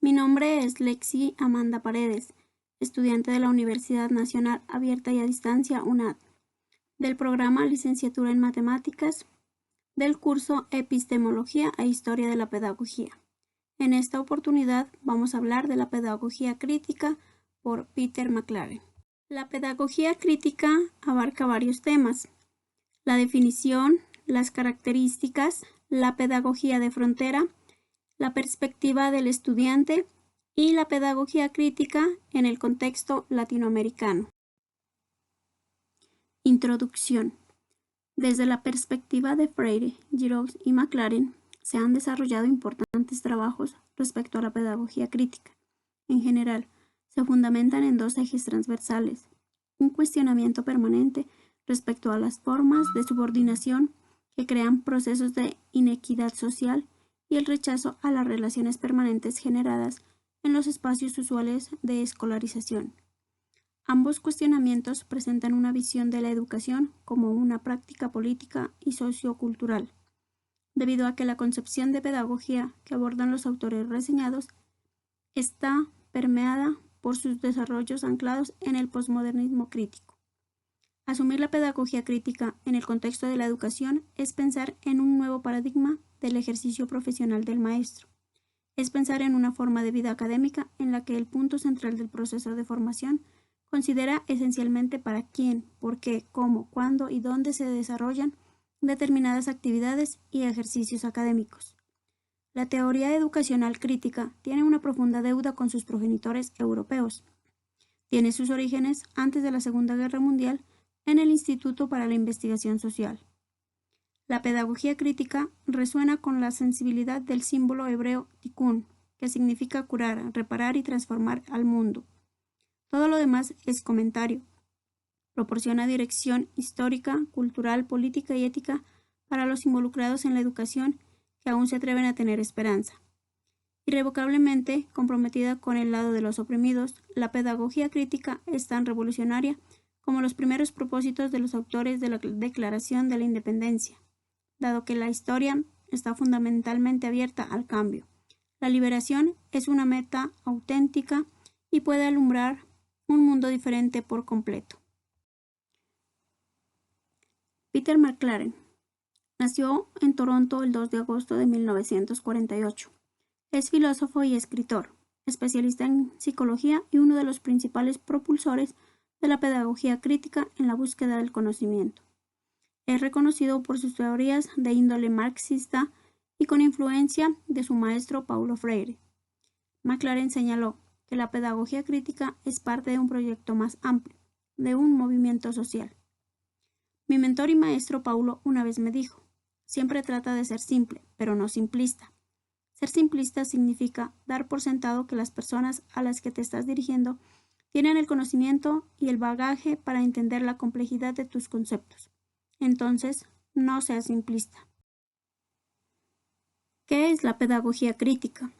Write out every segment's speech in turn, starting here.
Mi nombre es Lexi Amanda Paredes, estudiante de la Universidad Nacional Abierta y a Distancia UNAD, del programa Licenciatura en Matemáticas, del curso Epistemología e Historia de la Pedagogía. En esta oportunidad vamos a hablar de la pedagogía crítica por Peter McLaren. La pedagogía crítica abarca varios temas: la definición, las características, la pedagogía de frontera, la perspectiva del estudiante y la pedagogía crítica en el contexto latinoamericano. Introducción. Desde la perspectiva de Freire, Giroux y McLaren, se han desarrollado importantes trabajos respecto a la pedagogía crítica. En general, se fundamentan en dos ejes transversales: un cuestionamiento permanente respecto a las formas de subordinación que crean procesos de inequidad social y el rechazo a las relaciones permanentes generadas en los espacios usuales de escolarización. Ambos cuestionamientos presentan una visión de la educación como una práctica política y sociocultural, debido a que la concepción de pedagogía que abordan los autores reseñados está permeada por sus desarrollos anclados en el posmodernismo crítico. Asumir la pedagogía crítica en el contexto de la educación es pensar en un nuevo paradigma del ejercicio profesional del maestro. Es pensar en una forma de vida académica en la que el punto central del proceso de formación considera esencialmente para quién, por qué, cómo, cuándo y dónde se desarrollan determinadas actividades y ejercicios académicos. La teoría educacional crítica tiene una profunda deuda con sus progenitores europeos. Tiene sus orígenes antes de la Segunda Guerra Mundial en el Instituto para la Investigación Social. La pedagogía crítica resuena con la sensibilidad del símbolo hebreo tikkun, que significa curar, reparar y transformar al mundo. Todo lo demás es comentario. Proporciona dirección histórica, cultural, política y ética para los involucrados en la educación que aún se atreven a tener esperanza. Irrevocablemente comprometida con el lado de los oprimidos, la pedagogía crítica es tan revolucionaria como los primeros propósitos de los autores de la Declaración de la Independencia, dado que la historia está fundamentalmente abierta al cambio. La liberación es una meta auténtica y puede alumbrar un mundo diferente por completo. Peter McLaren nació en Toronto el 2 de agosto de 1948. Es filósofo y escritor, especialista en psicología y uno de los principales propulsores de la pedagogía crítica en la búsqueda del conocimiento. Es reconocido por sus teorías de índole marxista y con influencia de su maestro Paulo Freire. McLaren señaló que la pedagogía crítica es parte de un proyecto más amplio, de un movimiento social. Mi mentor y maestro Paulo una vez me dijo: siempre trata de ser simple, pero no simplista. Ser simplista significa dar por sentado que las personas a las que te estás dirigiendo tienen el conocimiento y el bagaje para entender la complejidad de tus conceptos. Entonces, no seas simplista. ¿Qué es la pedagogía crítica?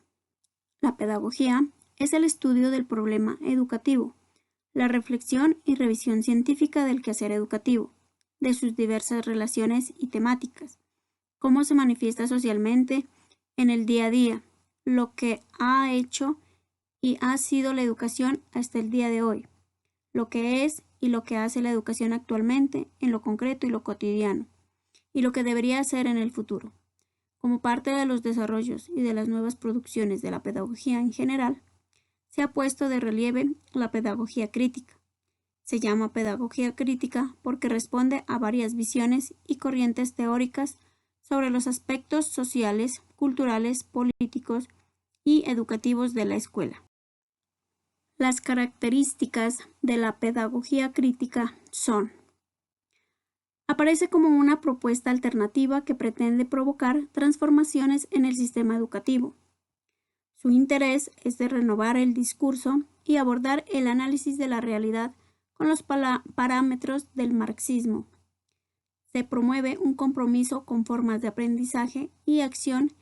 La pedagogía es el estudio del problema educativo, la reflexión y revisión científica del quehacer educativo, de sus diversas relaciones y temáticas, cómo se manifiesta socialmente en el día a día, lo que ha hecho y ha sido la educación hasta el día de hoy, lo que es y lo que hace la educación actualmente en lo concreto y lo cotidiano, y lo que debería hacer en el futuro. Como parte de los desarrollos y de las nuevas producciones de la pedagogía en general, se ha puesto de relieve la pedagogía crítica. Se llama pedagogía crítica porque responde a varias visiones y corrientes teóricas sobre los aspectos sociales, culturales, políticos y educativos de la escuela. Las características de la pedagogía crítica son: aparece como una propuesta alternativa que pretende provocar transformaciones en el sistema educativo. Su interés es de renovar el discurso y abordar el análisis de la realidad con los parámetros del marxismo. Se promueve un compromiso con formas de aprendizaje y acción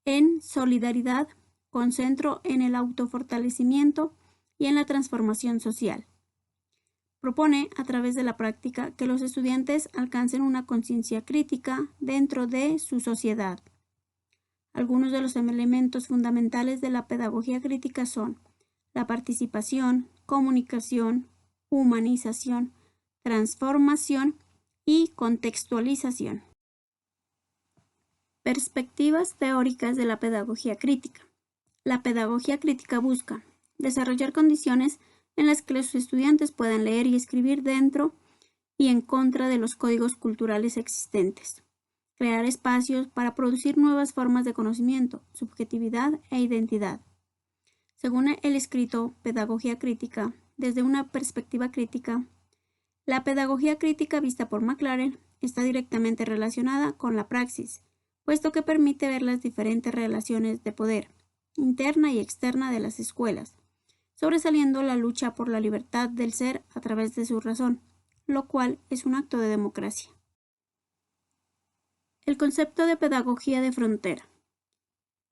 en solidaridad, con centro en el autofortalecimiento y en la transformación social. Propone, a través de la práctica, que los estudiantes alcancen una conciencia crítica dentro de su sociedad. Algunos de los elementos fundamentales de la pedagogía crítica son la participación, comunicación, humanización, transformación y contextualización. Perspectivas teóricas de la pedagogía crítica. La pedagogía crítica busca desarrollar condiciones en las que los estudiantes puedan leer y escribir dentro y en contra de los códigos culturales existentes, crear espacios para producir nuevas formas de conocimiento, subjetividad e identidad. Según el escrito Pedagogía crítica, desde una perspectiva crítica, la pedagogía crítica vista por McLaren está directamente relacionada con la praxis, puesto que permite ver las diferentes relaciones de poder, interna y externa de las escuelas, sobresaliendo la lucha por la libertad del ser a través de su razón, lo cual es un acto de democracia. El concepto de pedagogía de frontera,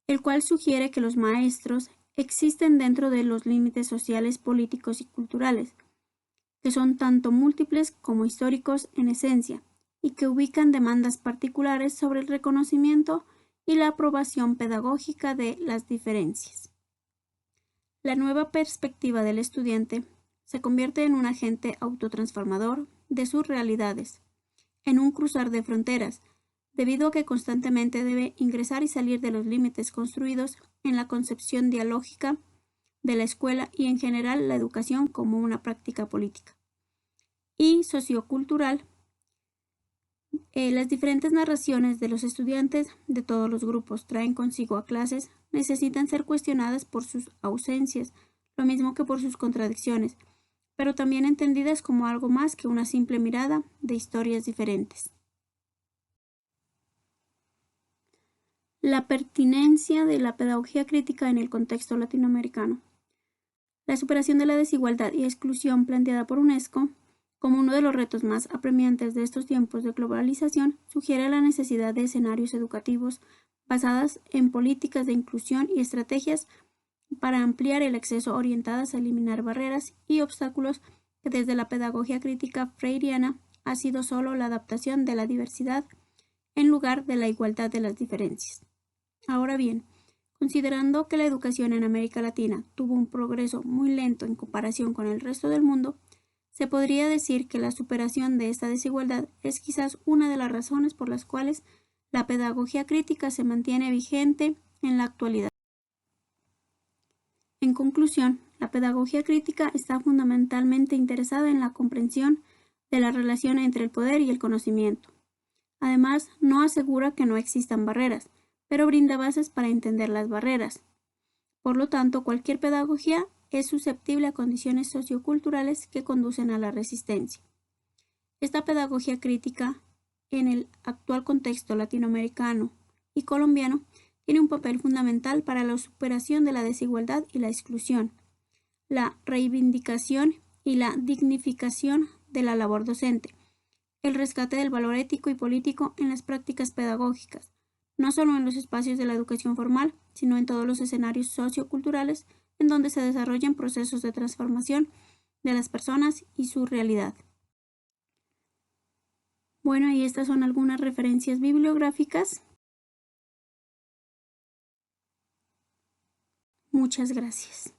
el cual sugiere que los maestros existen dentro de los límites sociales, políticos y culturales, que son tanto múltiples como históricos en esencia, y que ubican demandas particulares sobre el reconocimiento y la aprobación pedagógica de las diferencias. La nueva perspectiva del estudiante se convierte en un agente autotransformador de sus realidades, en un cruzar de fronteras, debido a que constantemente debe ingresar y salir de los límites construidos en la concepción dialógica de la escuela y en general la educación como una práctica política y sociocultural. Las diferentes narraciones de los estudiantes de todos los grupos traen consigo a clases necesitan ser cuestionadas por sus ausencias, lo mismo que por sus contradicciones, pero también entendidas como algo más que una simple mirada de historias diferentes. La pertinencia de la pedagogía crítica en el contexto latinoamericano. La superación de la desigualdad y exclusión planteada por UNESCO como uno de los retos más apremiantes de estos tiempos de globalización, sugiere la necesidad de escenarios educativos basadas en políticas de inclusión y estrategias para ampliar el acceso orientadas a eliminar barreras y obstáculos que desde la pedagogía crítica freiriana ha sido solo la adaptación de la diversidad en lugar de la igualdad de las diferencias. Ahora bien, considerando que la educación en América Latina tuvo un progreso muy lento en comparación con el resto del mundo, se podría decir que la superación de esta desigualdad es quizás una de las razones por las cuales la pedagogía crítica se mantiene vigente en la actualidad. En conclusión, la pedagogía crítica está fundamentalmente interesada en la comprensión de la relación entre el poder y el conocimiento. Además, no asegura que no existan barreras, pero brinda bases para entender las barreras. Por lo tanto, cualquier pedagogía es susceptible a condiciones socioculturales que conducen a la resistencia. Esta pedagogía crítica, en el actual contexto latinoamericano y colombiano, tiene un papel fundamental para la superación de la desigualdad y la exclusión, la reivindicación y la dignificación de la labor docente, el rescate del valor ético y político en las prácticas pedagógicas, no solo en los espacios de la educación formal, sino en todos los escenarios socioculturales en donde se desarrollan procesos de transformación de las personas y su realidad. Bueno, y estas son algunas referencias bibliográficas. Muchas gracias.